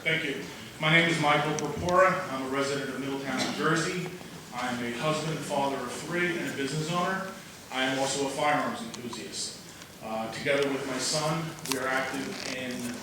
Thank you. My name is Michael Purpura. I'm a resident of Middletown, New Jersey. I'm a husband and father of 3 and a business owner. I am also a firearms enthusiast. Together with my son, we are active in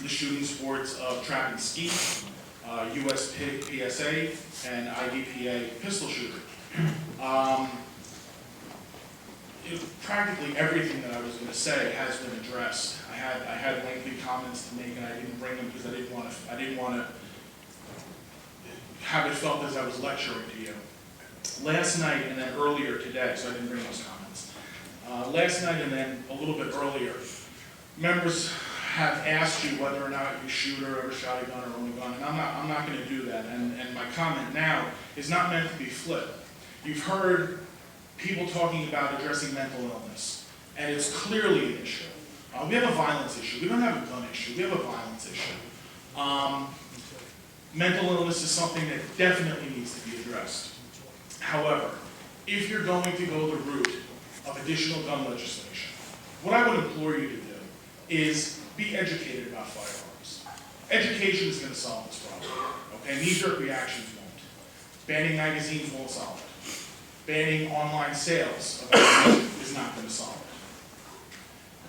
the shooting sports of trap and skeet, US PSA, and IDPA pistol shooting. Practically everything that I was going to say has been addressed. I had lengthy comments to make, and I didn't bring them because I didn't want to have it felt as I was lecturing to you. Last night and then earlier today, so I didn't bring those comments. Last night and then a little bit earlier, members have asked you whether or not you shoot or ever shot a gun or own a gun, and I'm not going to do that. And my comment now is not meant to be flip. You've heard people talking about addressing mental illness, and it's clearly an issue. We have a violence issue. We don't have a gun issue. We have a violence issue. Mental illness is something that definitely needs to be addressed. However, if you're going to go the route of additional gun legislation, what I would implore you to do is be educated about firearms. Education is going to solve this problem. Okay, knee-jerk reactions won't. Banning magazines won't solve it. Banning online sales of ammunition is not going to solve it.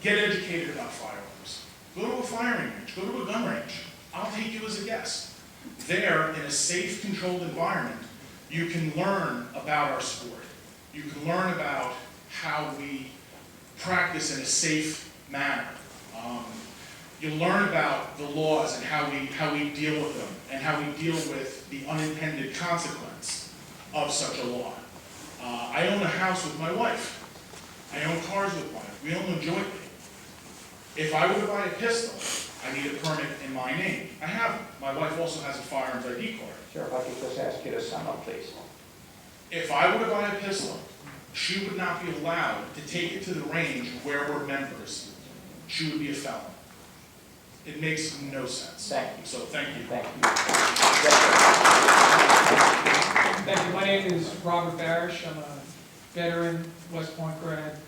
Get educated about firearms. Go to a firing range. Go to a gun range. I'll take you as a guest. There, in a safe, controlled environment, you can learn about our sport. You can learn about how we practice in a safe manner. You'll learn about the laws and how we deal with them and how we deal with the unintended consequence of such a law. I own a house with my wife. I own cars with my wife. We own them jointly. If I were to buy a pistol, I need a permit in my name. I have it. My wife also has a firearms ID card. Sure, if I could just ask you to sum up, please. If I were to buy a pistol, she would not be allowed to take it to the range where we're members. She would be a felon. It makes no sense. Thank you. So thank you. Thank you. Thank you. My name is Robert Barish. I'm a veteran, West Point grad.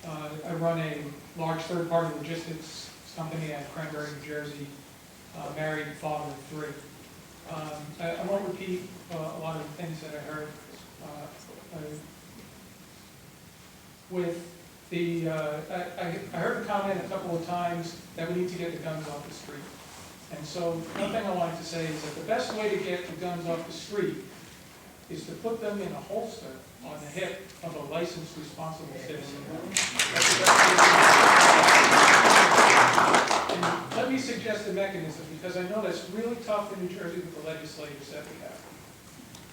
I run a large third-party logistics company at Cranberry, New Jersey. Married, father of 3. I won't repeat a lot of the things that I heard. I heard a comment a couple of times that we need to get the guns off the street. And so one thing I wanted to say is that the best way to get the guns off the street is to put them in a holster on the hip of a licensed, responsible citizen. And let me suggest a mechanism, because I know that's really tough in New Jersey with the legislators that we have.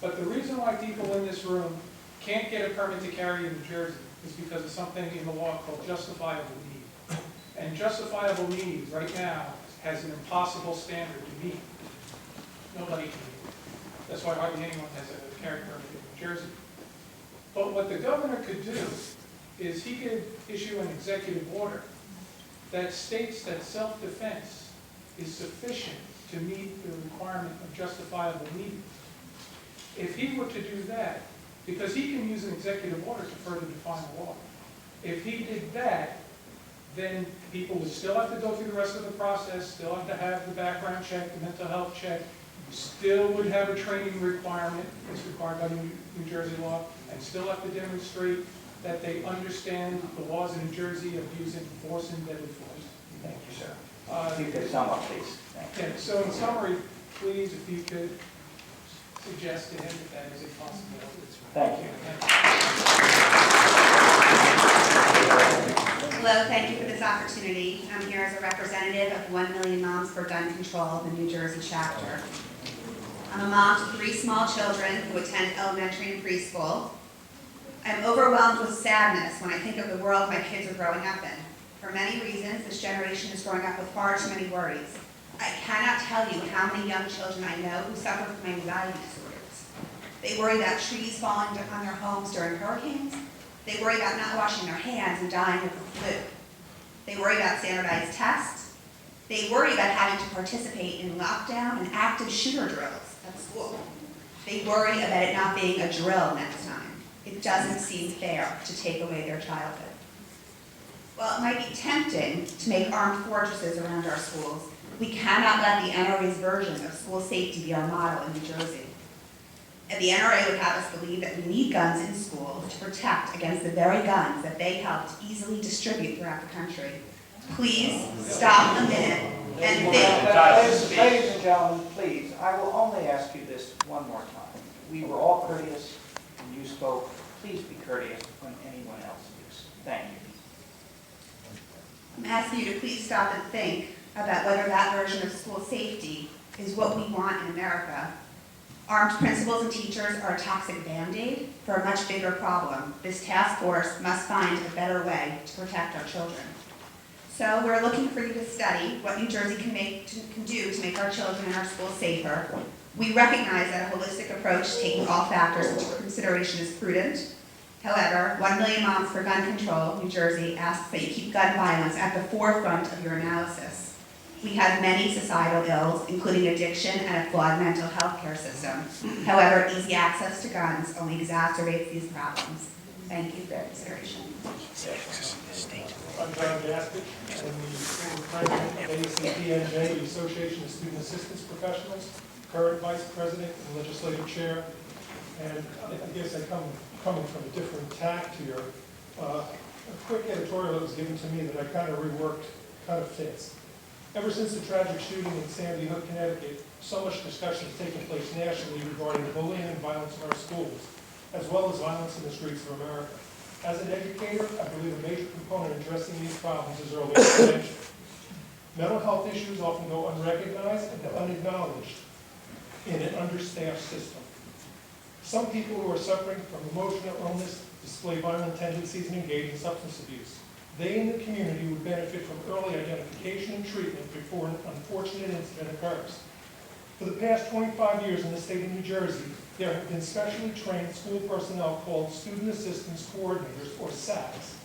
But the reason why people in this room can't get a permit to carry in New Jersey is because of something in the law called justifiable need. And justifiable need right now has an impossible standard to meet. Nobody can meet it. That's why hardly anyone has a carry permit in New Jersey. But what the governor could do is he could issue an executive order that states that self-defense is sufficient to meet the requirement of justifiable need. If he were to do that, because he can use an executive order to further define the law. If he did that, then people would still have to go through the rest of the process, still have to have the background check, the mental health check, still would have a training requirement that's required by New Jersey law, and still have to demonstrate that they understand the laws in New Jersey of using force and deadly force. Thank you, sir. If you could sum up, please. Thank you. Okay, so in summary, please, if you could suggest to him that that is a possibility. Thank you. Hello, thank you for this opportunity. I'm here as a representative of 1 Million Moms for Gun Control, the New Jersey chapter. I'm a mom to 3 small children who attend elementary and preschool. I'm overwhelmed with sadness when I think of the world my kids are growing up in. For many reasons, this generation is growing up with far too many worries. I cannot tell you how many young children I know who suffer from anxiety disorders. They worry about trees falling on their homes during hurricanes. They worry about not washing their hands and dying of the flu. They worry about standardized tests. They worry about having to participate in lockdown and active shooter drills at school. They worry about it not being a drill next time. It doesn't seem fair to take away their childhood. While it might be tempting to make armed fortresses around our schools, We cannot let the NRA's version of school safety be our model in New Jersey. And the NRA would have us believe that we need guns in schools to protect against the very guns that they helped easily distribute throughout the country. Please stop a minute and think. Ladies and gentlemen, please, I will only ask you this one more time. We were all courteous when you spoke. Please be courteous when anyone else speaks. Thank you. I'm asking you to please stop and think about whether that version of school safety is what we want in America. Armed principals and teachers are a toxic Band-Aid for a much bigger problem. This task force must find a better way to protect our children. So we're looking for you to study what New Jersey can do to make our children and our schools safer. We recognize that a holistic approach taking all factors into consideration is prudent. However, 1 Million Moms for Gun Control, New Jersey, asks that you keep gun violence at the forefront of your analysis. We have many societal ills, including addiction and a flawed mental health care system. However, easy access to guns only exacerbates these problems. Thank you for your consideration. I'm John Gaspich. I'm the former president of ACPNJ, the Association of Student Assistance Professionals, current vice president and legislative chair. And I guess coming from a different tack here. A quick editorial that was given to me that I kind of reworked kind of fits. Ever since the tragic shooting in Sandy Hook, Connecticut, so much discussion has taken place nationally regarding bullying and violence in our schools, as well as violence in the streets of America. As an educator, I believe a major component in addressing these problems is early intervention. Mental health issues often go unrecognized and unacknowledged in an understaffed system. Some people who are suffering from emotional illness display violent tendencies and engage in substance abuse. They in the community would benefit from early identification and treatment before an unfortunate incident occurs. For the past 25 years in the state of New Jersey, there have been specially trained school personnel called Student Assistance Coordinators, or SACs,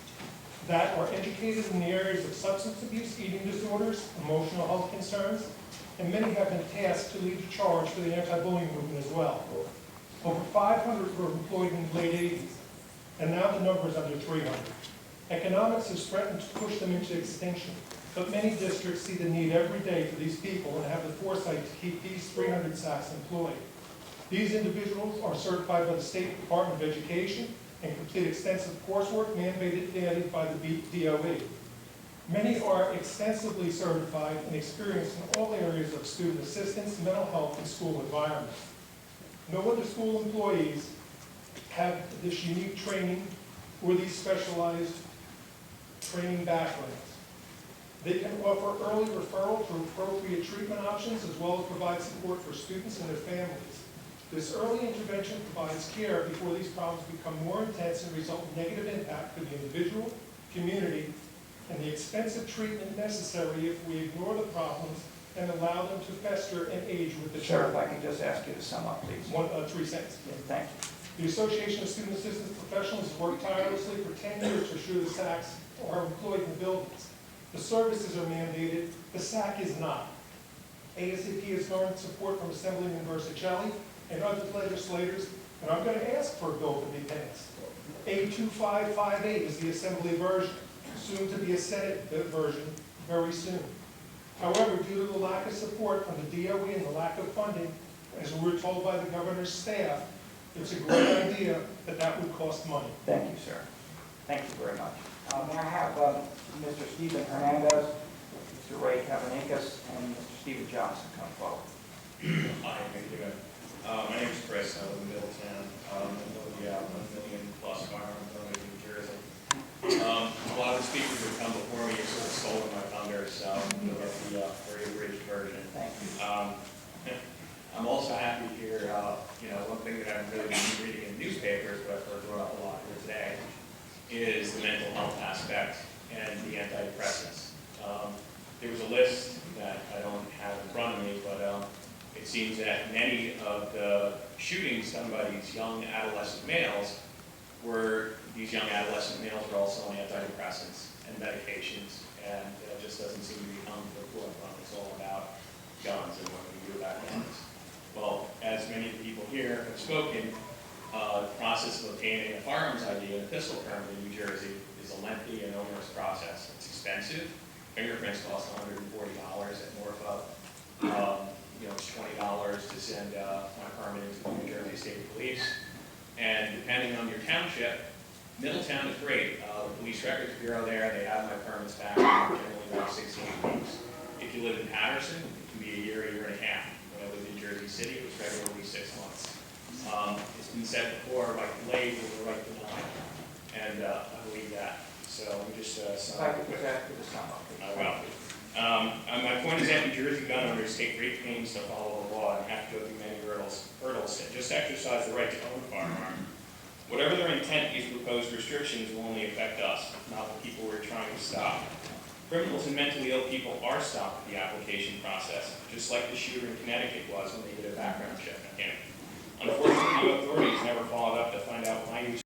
that are educated in the areas of substance abuse, eating disorders, emotional health concerns, and many have been tasked to lead the charge for the anti-bullying movement as well. Over 500 were employed in the late 80s, and now the number is under 300. Economics has threatened to push them into extinction, but many districts see the need every day for these people and have the foresight to keep these 300 SACs employed. These individuals are certified by the State Department of Education and complete extensive coursework mandated by the DOE. Many are extensively certified and experienced in all areas of student assistance, mental health, and school environment. No other school employees have this unique training or these specialized training backgrounds. They can offer early referral to appropriate treatment options as well as provide support for students and their families. This early intervention provides care before these problems become more intense and result in negative impact for the individual, community, and the expensive treatment necessary if we ignore the problems and allow them to fester and age with the Sir, children. if I could just ask you to sum up, please. 3 sentences. Yeah, thank you. The Association of Student Assistance Professionals has worked tirelessly for 10 years to ensure the SACs are employed in the buildings. The services are mandated, the SAC is not. ASAP has garnered support from Assemblyman Versacelli and other legislators, and I'm going to ask for a bill to be passed. A2558 is the Assembly version, soon to be a Senate version very soon. However, due to the lack of support from the DOE and the lack of funding, as we were told by the governor's staff, it's a great idea that would cost money. Thank you, sir. Thank you very much. May I have Mr. Stephen Hernandez, Mr. Ray Kavanikas, and Mr. Stephen Johnson come forward. Hi, how you doing? My name is Chris. I live in Middletown. I know the 1 million plus firearm permit in New Jersey. A lot of the speakers who come before me have sort of stolen my thunder, so you'll get the very abridged version. Thank you. I'm also happy to hear, one thing that I've really been reading in newspapers, but I've heard brought up a lot here today, is the mental health aspect and the antidepressants. There was a list that I don't have in front of me, but it seems that many of the shootings done by these young adolescent males these young adolescent males were also on antidepressants and medications, and it just doesn't seem to be coming to the forefront. It's all about guns and what we do about guns. Well, as many of the people here have spoken, the process of obtaining a firearms ID and a pistol permit in New Jersey is a lengthy and onerous process. It's expensive, Fingerprints cost $140 at Norfolk. It's $20 to send my permit into the New Jersey State Police. And depending on your township, Middletown is great. The Police Records Bureau there, they have my permits back in generally about 16 weeks. If you live in Patterson, it can be a year and a half. When I lived in Jersey City, it was regularly 6 months. It's been said before, right delayed will the right denied, and I believe that. So I'm just If I could put that to the sum up. I will. My point is that New Jersey gun owners take great pains to follow the law and have to go through many hurdles and just exercise the right to own a firearm. Whatever their intent, these proposed restrictions will only affect us, not the people we're trying to stop. Criminals and mentally ill people are stopped at the application process, just like the shooter in Connecticut was when they did a background check on him. Unfortunately, the authorities never followed up to find out why he was